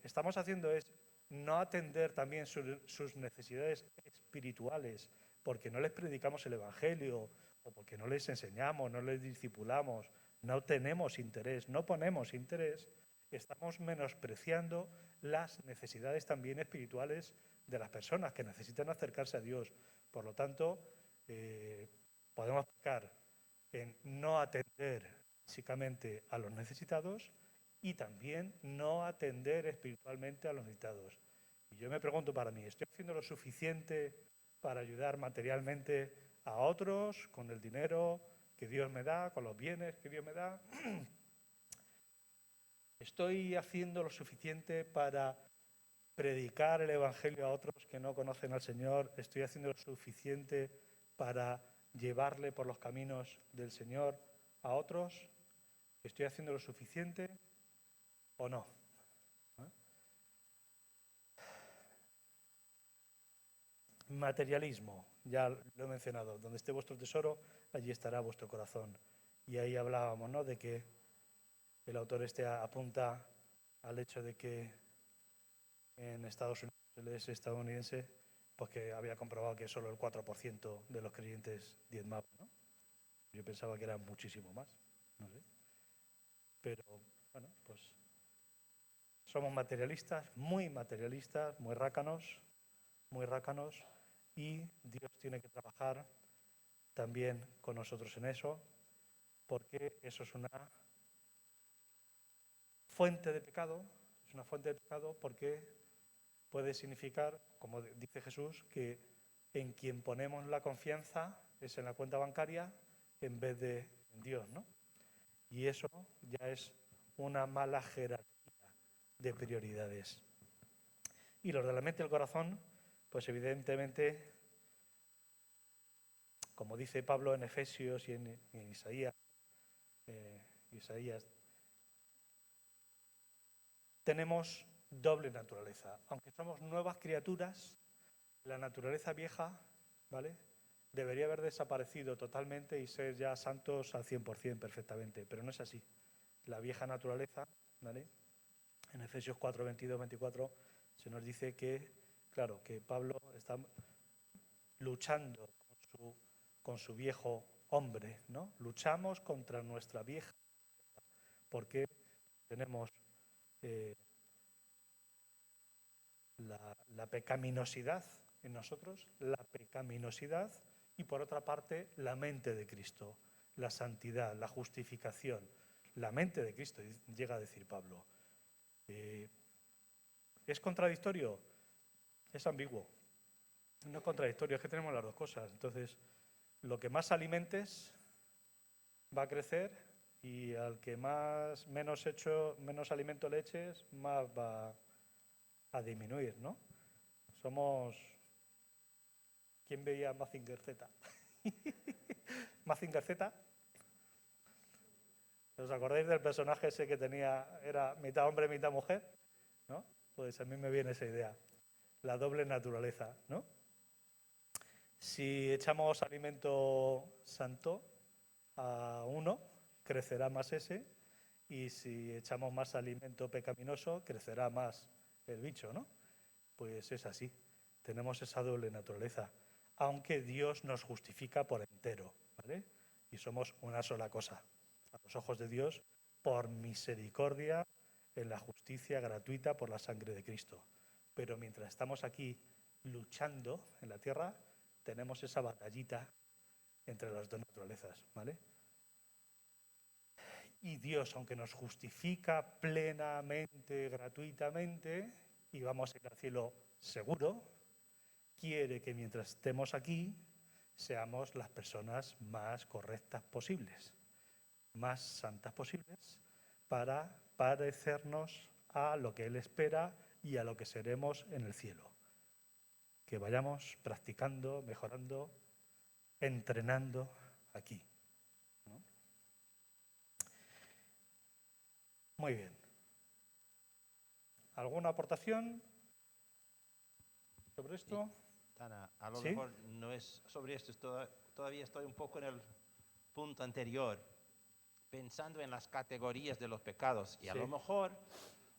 S1: estamos haciendo es no atender también sus necesidades espirituales, porque no les predicamos el Evangelio, o porque no les enseñamos, no les discipulamos, no tenemos interés, no ponemos interés, estamos menospreciando las necesidades también espirituales de las personas que necesitan acercarse a Dios. Por lo tanto, podemos pecar en no atender físicamente a los necesitados y también no atender espiritualmente a los necesitados. Y yo me pregunto para mí, ¿estoy haciendo lo suficiente para ayudar materialmente a otros con el dinero que Dios me da, con los bienes que Dios me da? ¿Estoy haciendo lo suficiente para predicar el Evangelio a otros que no conocen al Señor? ¿Estoy haciendo lo suficiente para llevarle por los caminos del Señor a otros? ¿Estoy haciendo lo suficiente o no? Materialismo, ya lo he mencionado. Donde esté vuestro tesoro, allí estará vuestro corazón. Y ahí hablábamos, ¿no?, de que el autor apunta al hecho de que en Estados Unidos, él es estadounidense, pues que había comprobado que solo el 4% de los creyentes diezmaban, ¿no? Yo pensaba que eran muchísimo más, no sé. Pero, bueno, pues somos materialistas, muy rácanos, y Dios tiene que trabajar también con nosotros en eso, porque eso es una fuente de pecado, porque puede significar, como dice Jesús, que en quien ponemos la confianza es en la cuenta bancaria en vez de en Dios, ¿no? Y eso ya es una mala jerarquía de prioridades. Y los de la mente y el corazón, pues evidentemente, como dice Pablo en Efesios y en Isaías, tenemos doble naturaleza. Aunque somos nuevas criaturas, la naturaleza vieja, ¿vale?, debería haber desaparecido totalmente y ser ya santos al 100% perfectamente, pero no es así. La vieja naturaleza, ¿vale?, en Efesios 4, 22, 24, se nos dice que, claro, que Pablo está luchando con su viejo hombre, ¿no? Luchamos contra nuestra vieja, porque tenemos la pecaminosidad en nosotros, y por otra parte la mente de Cristo, la santidad, la justificación, la mente de Cristo, llega a decir Pablo. ¿Es contradictorio? Es ambiguo. No es contradictorio, es que tenemos las dos cosas. Entonces, lo que más alimentes va a crecer, y al que menos alimento le eches, más va a disminuir, ¿no? Somos... ¿Quién veía Mazinger Z? Mazinger Z. ¿Os acordáis del personaje ese que era mitad hombre, mitad mujer? ¿No? Pues a mí me viene esa idea. La doble naturaleza, ¿no? Si echamos alimento santo a uno, crecerá más ese, y si echamos más alimento pecaminoso, crecerá más el bicho, ¿no? Pues es así. Tenemos esa doble naturaleza, aunque Dios nos justifica por entero, ¿vale? Y somos una sola cosa, a los ojos de Dios, por misericordia, en la justicia gratuita por la sangre de Cristo. Pero mientras estamos aquí luchando en la tierra, tenemos esa batallita entre las dos naturalezas, ¿vale? Y Dios, aunque nos justifica plenamente, gratuitamente, y vamos a ir al cielo seguro, quiere que mientras estemos aquí seamos las personas más correctas posibles, más santas posibles, para parecernos a lo que Él espera y a lo que seremos en el cielo. Que vayamos practicando, mejorando, entrenando aquí, ¿no? Muy bien. ¿Alguna aportación sobre esto?
S5: Tana, a lo
S1: ¿Sí?
S5: mejor no es sobre esto, todavía estoy un poco en el punto anterior, pensando en las categorías de los pecados. Y a
S1: Sí.
S5: lo mejor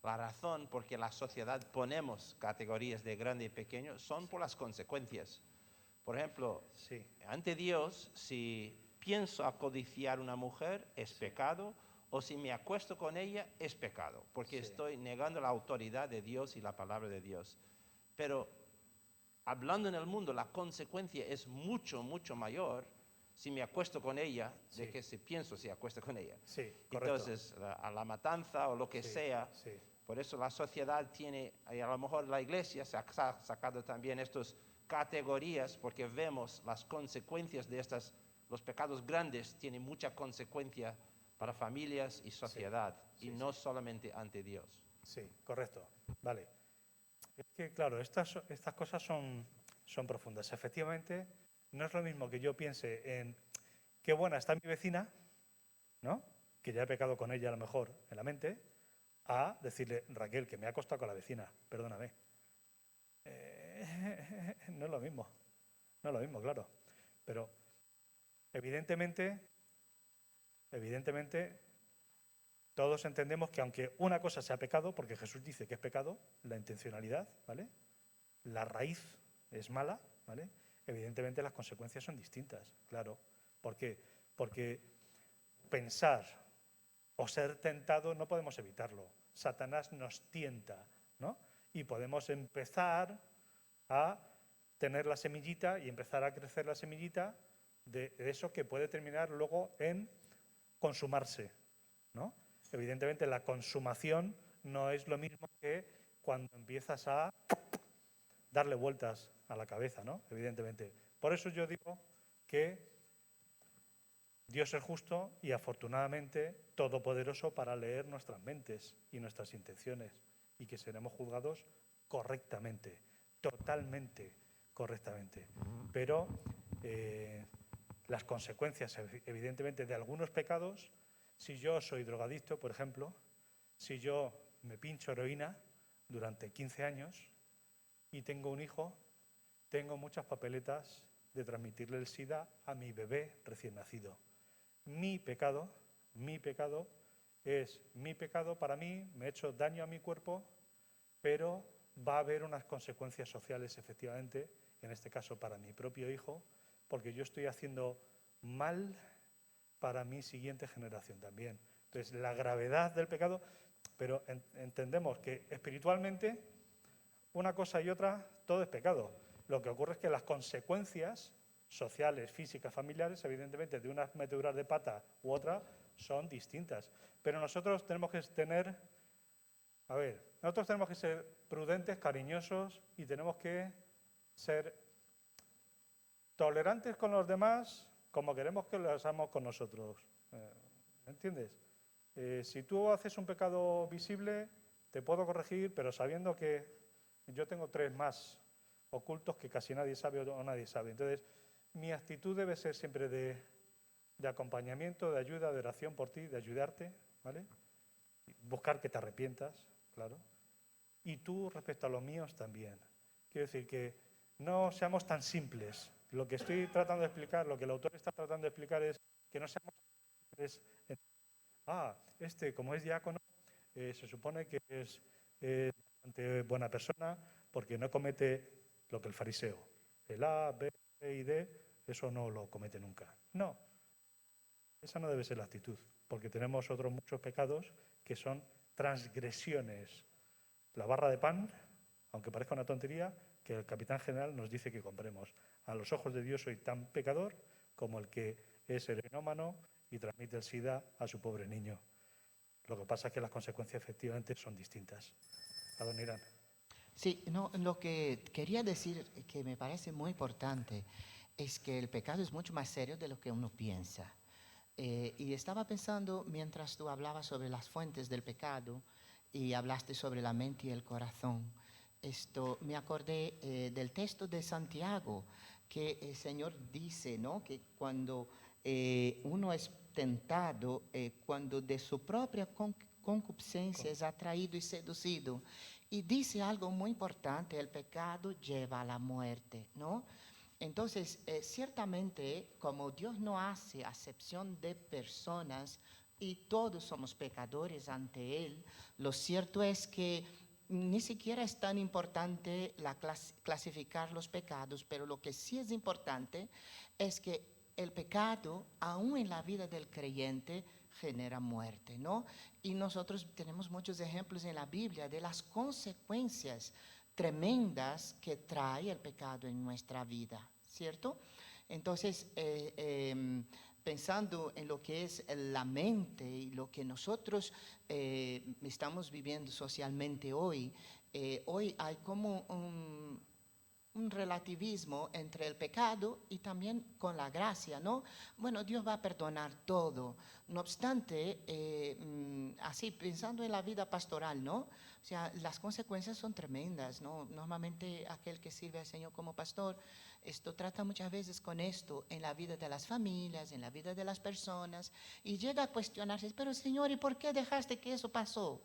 S5: la razón por que la sociedad ponemos categorías de grande y pequeño son por las consecuencias. Por ejemplo,
S1: Sí.
S5: ante Dios, si pienso a codiciar una mujer, es pecado, o si me acuesto con ella, es pecado, porque estoy negando la autoridad de Dios y la palabra de Dios. Pero hablando en el mundo, la consecuencia es mucho, mucho mayor si me acuesto con ella de que si pienso si acuesto con ella.
S1: Sí, correcto.
S5: Entonces, a la matanza o lo que sea, por eso la sociedad tiene, y a lo mejor la iglesia se ha sacado también estas categorías, porque vemos las consecuencias de los pecados grandes tienen mucha consecuencia para familias y sociedad, y no solamente ante Dios.
S1: Sí, correcto. Vale. Es que, claro, estas cosas son profundas. Efectivamente, no es lo mismo que yo piense en qué buena está mi vecina, ¿no? Que ya he pecado con ella a lo mejor en la mente, a decirle, Raquel, que me ha acostado con la vecina, perdóname. No es lo mismo. No es lo mismo, claro. Pero evidentemente, todos entendemos que aunque una cosa sea pecado, porque Jesús dice que es pecado, la intencionalidad, ¿vale? La raíz es mala, ¿vale? Evidentemente las consecuencias son distintas, claro. ¿Por qué? Porque pensar o ser tentado no podemos evitarlo. Satanás nos tienta, ¿no? Y podemos empezar a tener la semillita y empezar a crecer la semillita de eso que puede terminar luego en consumarse, ¿no? Evidentemente la consumación no es lo mismo que cuando empiezas a darle vueltas a la cabeza, ¿no? Evidentemente. Por eso yo digo que Dios es justo y afortunadamente todopoderoso para leer nuestras mentes y nuestras intenciones y que seremos juzgados correctamente, totalmente correctamente. Pero las consecuencias, evidentemente, de algunos pecados, si yo soy drogadicto, por ejemplo, si yo me pincho heroína durante 15 años y tengo un hijo, tengo muchas papeletas de transmitirle el SIDA a mi bebé recién nacido. Mi pecado es mi pecado para mí, me he hecho daño a mi cuerpo, pero va a haber unas consecuencias sociales, efectivamente, en este caso para mi propio hijo, porque yo estoy haciendo mal para mi siguiente generación también. Entonces, la gravedad del pecado, pero entendemos que espiritualmente una cosa y otra, todo es pecado. Lo que ocurre es que las consecuencias sociales, físicas, familiares, evidentemente, de unas meteduras de pata u otra, son distintas. Pero nosotros tenemos que nosotros tenemos que ser prudentes, cariñosos y tenemos que ser tolerantes con los demás como queremos que lo hagamos con nosotros. ¿Me entiendes? Si tú haces un pecado visible, te puedo corregir, pero sabiendo que yo tengo 3 más ocultos que casi nadie sabe o nadie sabe. Entonces, mi actitud debe ser siempre de acompañamiento, de ayuda, de oración por ti, de ayudarte, ¿vale? Buscar que te arrepientas, claro. Y tú respecto a los míos también. Quiero decir que no seamos tan simples. Lo que estoy tratando de explicar, lo que el autor está tratando de explicar es que no seamos simples. Como es diácono, se supone que es bastante buena persona porque no comete lo que el fariseo. El A, B, C y D, eso no lo comete nunca. No, esa no debe ser la actitud, porque tenemos otros muchos pecados que son transgresiones. La barra de pan, aunque parezca una tontería, que el capitán general nos dice que compremos. A los ojos de Dios soy tan pecador como el que es heroinómano y transmite el SIDA a su pobre niño. Lo que pasa es que las consecuencias efectivamente son distintas. Adoniran.
S3: Sí, no, lo que quería decir que me parece muy importante es que el pecado es mucho más serio de lo que uno piensa. Y estaba pensando, mientras tú hablabas sobre las fuentes del pecado y hablaste sobre la mente y el corazón, me acordé del texto de Santiago, que el Señor dice, ¿no?, que cuando uno es tentado, cuando de su propia concupiscencia es atraído y seducido. Y dice algo muy importante, el pecado lleva a la muerte, ¿no? Entonces, ciertamente, como Dios no hace acepción de personas y todos somos pecadores ante Él, lo cierto es que ni siquiera es tan importante clasificar los pecados, pero lo que sí es importante es que el pecado, aún en la vida del creyente, genera muerte, ¿no? Y nosotros tenemos muchos ejemplos en la Biblia de las consecuencias tremendas que trae el pecado en nuestra vida, ¿cierto? Entonces, pensando en lo que es la mente y lo que nosotros estamos viviendo socialmente hoy, hoy hay como un relativismo entre el pecado y también con la gracia, ¿no? Bueno, Dios va a perdonar todo. No obstante, así pensando en la vida pastoral, ¿no? O sea, las consecuencias son tremendas, ¿no? Normalmente aquel que sirve al Señor como pastor, esto trata muchas veces con esto en la vida de las familias, en la vida de las personas, y llega a cuestionarse, pero Señor, ¿y por qué dejaste que eso pasó?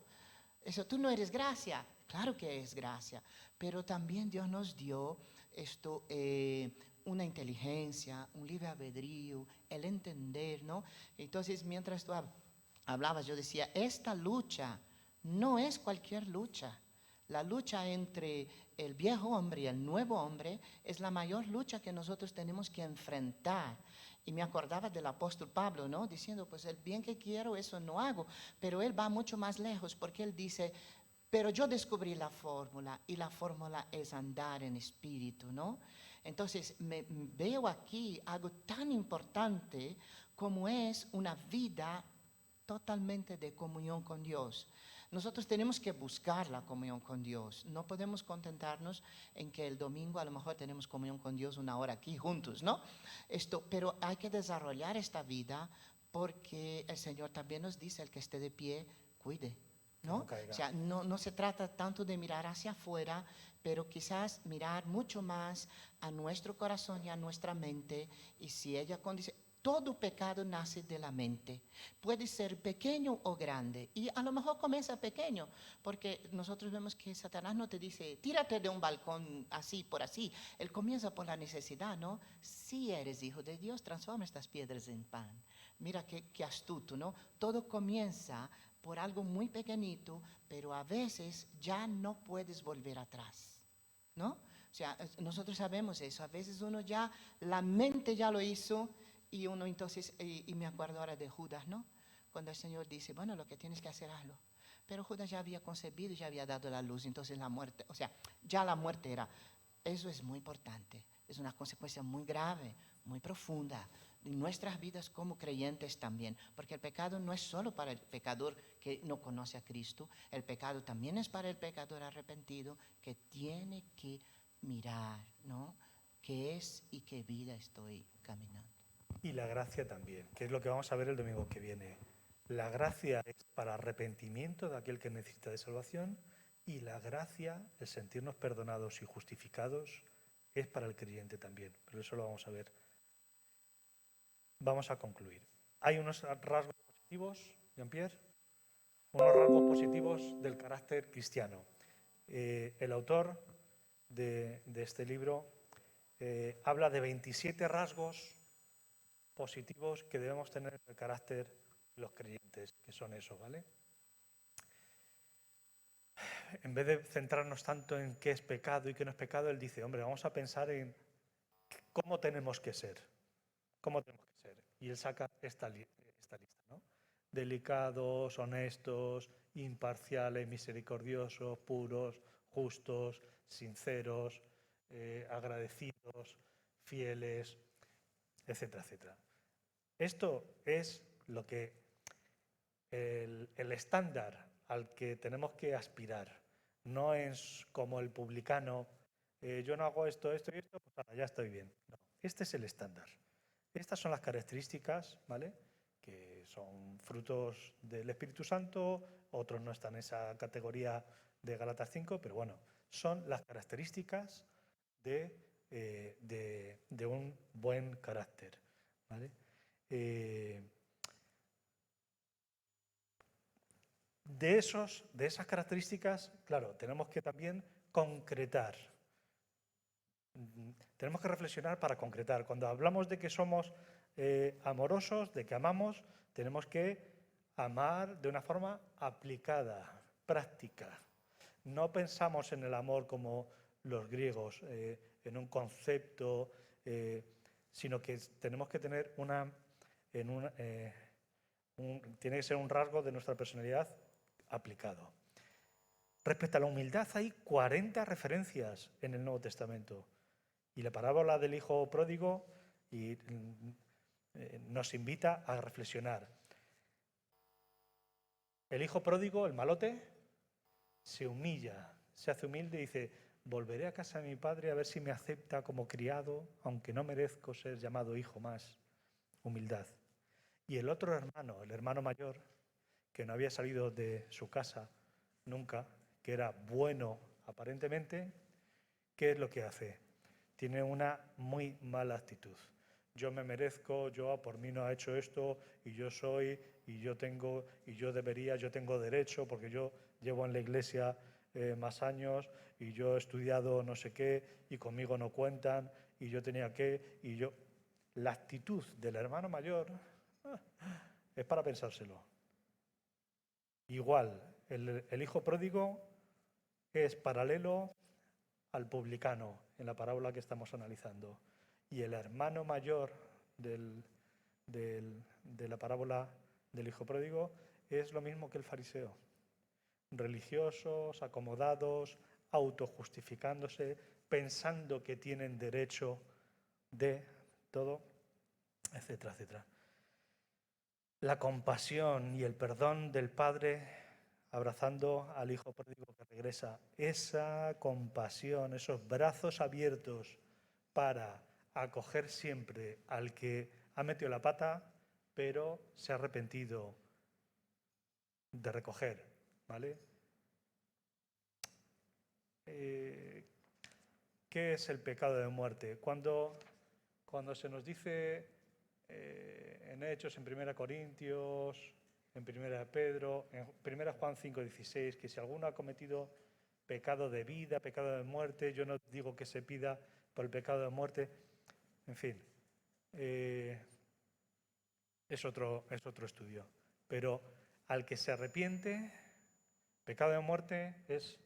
S3: Eso, tú no eres gracia. Claro que es gracia, pero también Dios nos dio esto, una inteligencia, un libre albedrío, el entender, ¿no? Entonces, mientras tú hablabas, yo decía, esta lucha no es cualquier lucha. La lucha entre el viejo hombre y el nuevo hombre es la mayor lucha que nosotros tenemos que enfrentar. Y me acordaba del apóstol Pablo, ¿no? Diciendo, pues el bien que quiero, eso no hago. Pero él va mucho más lejos porque él dice, pero yo descubrí la fórmula y la fórmula es andar en espíritu, ¿no? Entonces veo aquí algo tan importante como es una vida totalmente de comunión con Dios. Nosotros tenemos que buscar la comunión con Dios. No podemos contentarnos en que el domingo a lo mejor tenemos comunión con Dios una hora aquí juntos, ¿no? Pero hay que desarrollar esta vida porque el Señor también nos dice, el que esté de pie, cuide, ¿no? O sea, no se trata tanto de mirar hacia afuera, pero quizás mirar mucho más a nuestro corazón y a nuestra mente. Y si ella condice, todo pecado nace de la mente. Puede ser pequeño o grande. Y a lo mejor comienza pequeño, porque nosotros vemos que Satanás no te dice, tírate de un balcón así por así. Él comienza por la necesidad, ¿no? Si eres hijo de Dios, transforma estas piedras en pan. Mira qué astuto, ¿no? Todo comienza por algo muy pequeñito, pero a veces ya no puedes volver atrás, ¿no? O sea, nosotros sabemos eso. A veces uno ya, la mente ya lo hizo y uno entonces, y me acuerdo ahora de Judas, ¿no? Cuando el Señor dice, bueno, lo que tienes que hacer, hazlo. Pero Judas ya había concebido, ya había dado la luz, entonces la muerte, o sea, ya la muerte era. Eso es muy importante, es una consecuencia muy grave, muy profunda en nuestras vidas como creyentes también, porque el pecado no es solo para el pecador que no conoce a Cristo, el pecado también es para el pecador arrepentido que tiene que mirar, ¿no? ¿Qué es y qué vida estoy caminando?
S1: Y la gracia también, que es lo que vamos a ver el domingo que viene. La gracia es para arrepentimiento de aquel que necesita de salvación, y la gracia, el sentirnos perdonados y justificados, es para el creyente también. Pero eso lo vamos a ver. Vamos a concluir. Hay unos rasgos positivos, Jean-Pierre, unos rasgos positivos del carácter cristiano. El autor de este libro habla de 27 rasgos positivos que debemos tener en el carácter de los creyentes, que son eso, ¿vale? En vez de centrarnos tanto en qué es pecado y qué no es pecado, él dice, hombre, vamos a pensar en cómo tenemos que ser. ¿Cómo tenemos que ser? Y él saca esta lista, ¿no? Delicados, honestos, imparciales, misericordiosos, puros, justos, sinceros, agradecidos, fieles, etcétera, etcétera. Esto es lo que el estándar al que tenemos que aspirar. No es como el publicano, yo no hago esto, esto y esto, pues ahora ya estoy bien. No, este es el estándar. Estas son las características, ¿vale?, que son frutos del Espíritu Santo, otros no están en esa categoría de Gálatas 5, pero bueno, son las características de un buen carácter, ¿vale? De esas características, claro, tenemos que también concretar. Tenemos que reflexionar para concretar. Cuando hablamos de que somos amorosos, de que amamos, tenemos que amar de una forma aplicada, práctica. No pensamos en el amor como los griegos, en un concepto, sino que tenemos que tener tiene que ser un rasgo de nuestra personalidad aplicado. Respecto a la humildad, hay 40 referencias en el Nuevo Testamento. Y la parábola del hijo pródigo nos invita a reflexionar. El hijo pródigo, el malote, se humilla, se hace humilde y dice: volveré a casa de mi padre a ver si me acepta como criado, aunque no merezco ser llamado hijo más. Humildad. Y el otro hermano, el hermano mayor, que no había salido de su casa nunca, que era bueno aparentemente, ¿qué es lo que hace? Tiene una muy mala actitud. Yo me merezco, yo por mí no ha hecho esto, y yo soy, y yo tengo, y yo debería, yo tengo derecho, porque yo llevo en la iglesia más años, y yo he estudiado no sé qué, y conmigo no cuentan, y yo tenía que, y yo... La actitud del hermano mayor es para pensárselo. Igual, el hijo pródigo es paralelo al publicano en la parábola que estamos analizando. Y el hermano mayor de la parábola del hijo pródigo es lo mismo que el fariseo. Religiosos, acomodados, autojustificándose, pensando que tienen derecho de todo, etcétera, etcétera. La compasión y el perdón del Padre abrazando al hijo pródigo que regresa. Esa compasión, esos brazos abiertos para acoger siempre al que ha metido la pata, pero se ha arrepentido de recoger, ¿vale? ¿Qué es el pecado de muerte? Cuando se nos dice en Hechos, en 1 Corintios, en 1 Pedro, en 1 Juan 5:16, que si alguno ha cometido pecado de vida, pecado de muerte, yo no digo que se pida por el pecado de muerte, en fin, es otro estudio. Pero al que se arrepiente, pecado de muerte es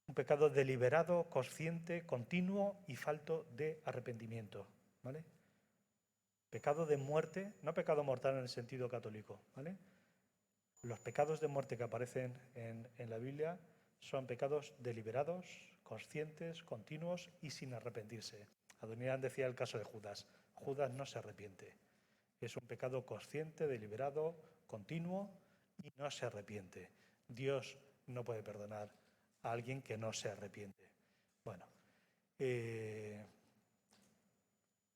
S1: un pecado deliberado, consciente, continuo y falto de arrepentimiento, ¿vale? Pecado de muerte, no pecado mortal en el sentido católico, ¿vale? Los pecados de muerte que aparecen en la Biblia son pecados deliberados, conscientes, continuos y sin arrepentirse. Adoniran decía el caso de Judas. Judas no se arrepiente. Es un pecado consciente, deliberado, continuo y no se arrepiente. Dios no puede perdonar a alguien que no se arrepiente. Bueno,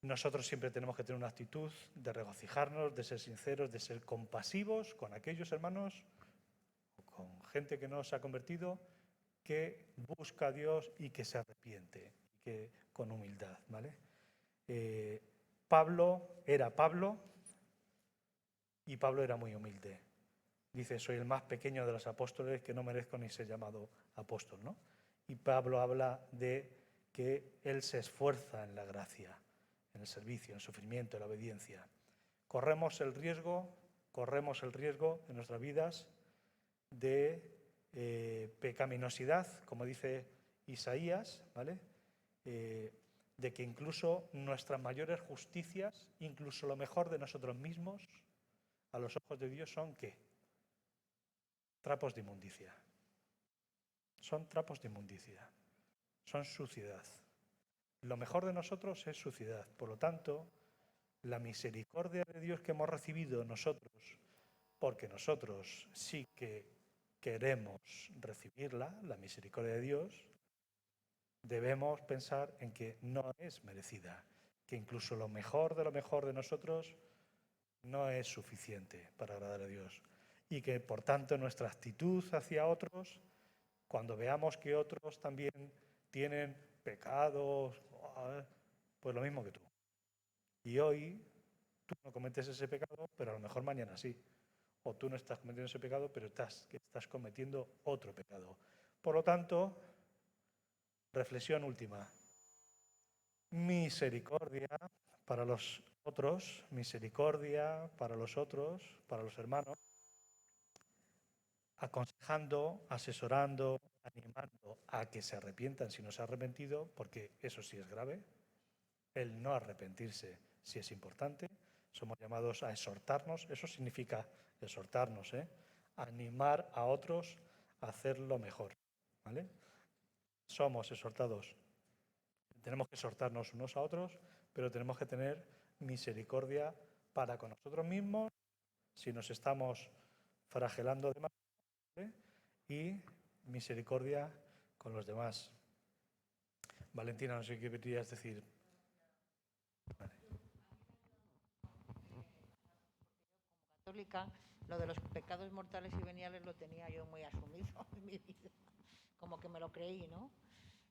S1: nosotros siempre tenemos que tener una actitud de regocijarnos, de ser sinceros, de ser compasivos con aquellos hermanos, con gente que no se ha convertido, que busca a Dios y que se arrepiente, que con humildad, ¿vale? Pablo era Pablo y Pablo era muy humilde. Dice: soy el más pequeño de los apóstoles, que no merezco ni ser llamado apóstol, ¿no? Y Pablo habla de que él se esfuerza en la gracia, en el servicio, en el sufrimiento, en la obediencia. Corremos el riesgo en nuestras vidas de pecaminosidad, como dice Isaías, ¿vale? De que incluso nuestras mayores justicias, incluso lo mejor de nosotros mismos, a los ojos de Dios son ¿qué? Trapos de inmundicia. Son trapos de inmundicia. Son suciedad. Lo mejor de nosotros es suciedad. Por lo tanto, la misericordia de Dios que hemos recibido nosotros, porque nosotros sí que queremos recibirla, la misericordia de Dios, debemos pensar en que no es merecida, que incluso lo mejor de nosotros no es suficiente para agradar a Dios. Y que, por tanto, nuestra actitud hacia otros, cuando veamos que otros también tienen pecados, pues lo mismo que tú. Y hoy tú no cometes ese pecado, pero a lo mejor mañana sí. O tú no estás cometiendo ese pecado, pero estás cometiendo otro pecado. Por lo tanto, reflexión última. Misericordia para los otros, misericordia para los otros, para los hermanos, aconsejando, asesorando, animando a que se arrepientan si no se han arrepentido, porque eso sí es grave. El no arrepentirse sí es importante. Somos llamados a exhortarnos. Eso significa exhortarnos, animar a otros a hacerlo mejor, ¿vale? Somos exhortados. Tenemos que exhortarnos unos a otros, pero tenemos que tener misericordia para con nosotros mismos si nos estamos fragelando de más, y misericordia con los demás. Valentina, no sé qué querías decir. Vale.
S6: Como católica, lo de los pecados mortales y veniales lo tenía yo muy asumido en mi vida, como que me lo creí, ¿no?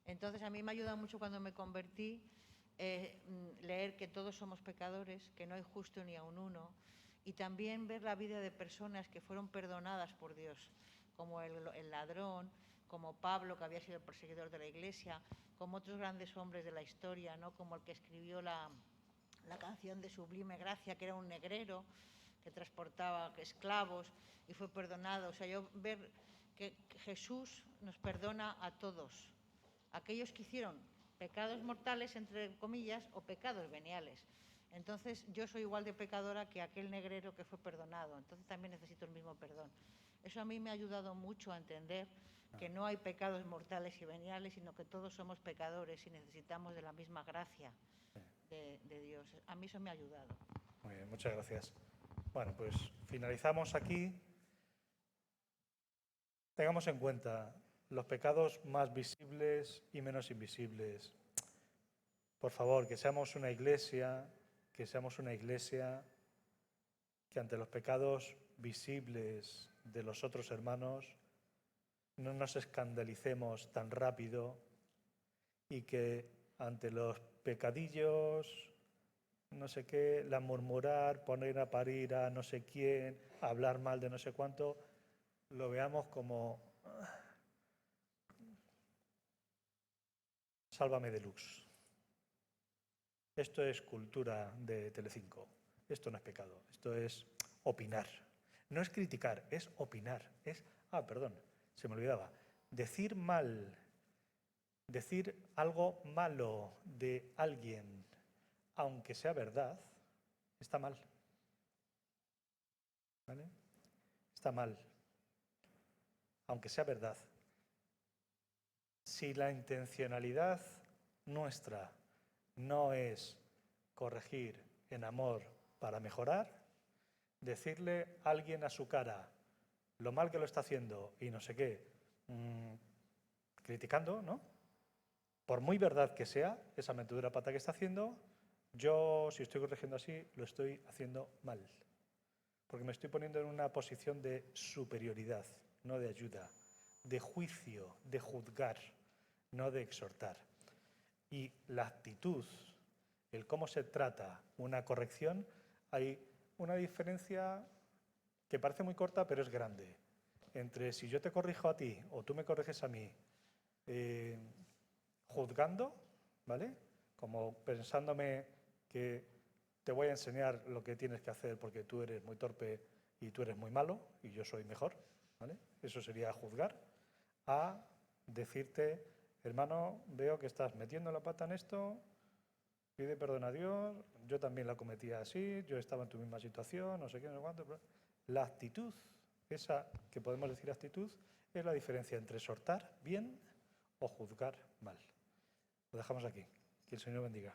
S6: Entonces a mí me ayuda mucho cuando me convertí leer que todos somos pecadores, que no hay justo ni aun uno, y también ver la vida de personas que fueron perdonadas por Dios, como el ladrón, como Pablo, que había sido perseguidor de la Iglesia, como otros grandes hombres de la historia, ¿no? Como el que escribió la canción de Sublime Gracia, que era un negrero que transportaba esclavos y fue perdonado. O sea, yo ver que Jesús nos perdona a todos, aquellos que hicieron pecados mortales, entre comillas, o pecados veniales. Entonces, yo soy igual de pecadora que aquel negrero que fue perdonado. Entonces, también necesito el mismo perdón. Eso a mí me ha ayudado mucho a entender que no hay pecados mortales y veniales, sino que todos somos pecadores y necesitamos de la misma gracia de Dios. A mí eso me ha ayudado.
S1: Muy bien, muchas gracias. Bueno, pues finalizamos aquí. Tengamos en cuenta los pecados más visibles y menos invisibles. Por favor, que seamos una iglesia que ante los pecados visibles de los otros hermanos no nos escandalicemos tan rápido, y que ante los pecadillos, no sé qué, la murmurar, poner a parir a no sé quién, hablar mal de no sé cuánto, lo veamos como Sálvame Deluxe. Esto es cultura de Telecinco. Esto no es pecado, esto es opinar. No es criticar, es opinar. Perdón, se me olvidaba. Decir algo malo de alguien, aunque sea verdad, está mal. ¿Vale? Está mal, aunque sea verdad. Si la intencionalidad nuestra no es corregir en amor para mejorar, decirle a alguien a su cara lo mal que lo está haciendo y no sé qué, criticando, ¿no? Por muy verdad que sea esa metedura pata que está haciendo, yo, si estoy corrigiendo así, lo estoy haciendo mal. Porque me estoy poniendo en una posición de superioridad, no de ayuda, de juicio, de juzgar, no de exhortar. Y la actitud, el cómo se trata una corrección, hay una diferencia que parece muy corta, pero es grande. Entre si yo te corrijo a ti o tú me corriges a mí, juzgando, ¿vale? Como pensándome que te voy a enseñar lo que tienes que hacer porque tú eres muy torpe y tú eres muy malo y yo soy mejor, ¿vale? Eso sería juzgar. A decirte, hermano, veo que estás metiendo la pata en esto, pide perdón a Dios, yo también la cometía así, yo estaba en tu misma situación, no sé qué, no sé cuánto. La actitud, esa que podemos decir actitud, es la diferencia entre exhortar bien o juzgar mal. Lo dejamos aquí. Que el Señor bendiga.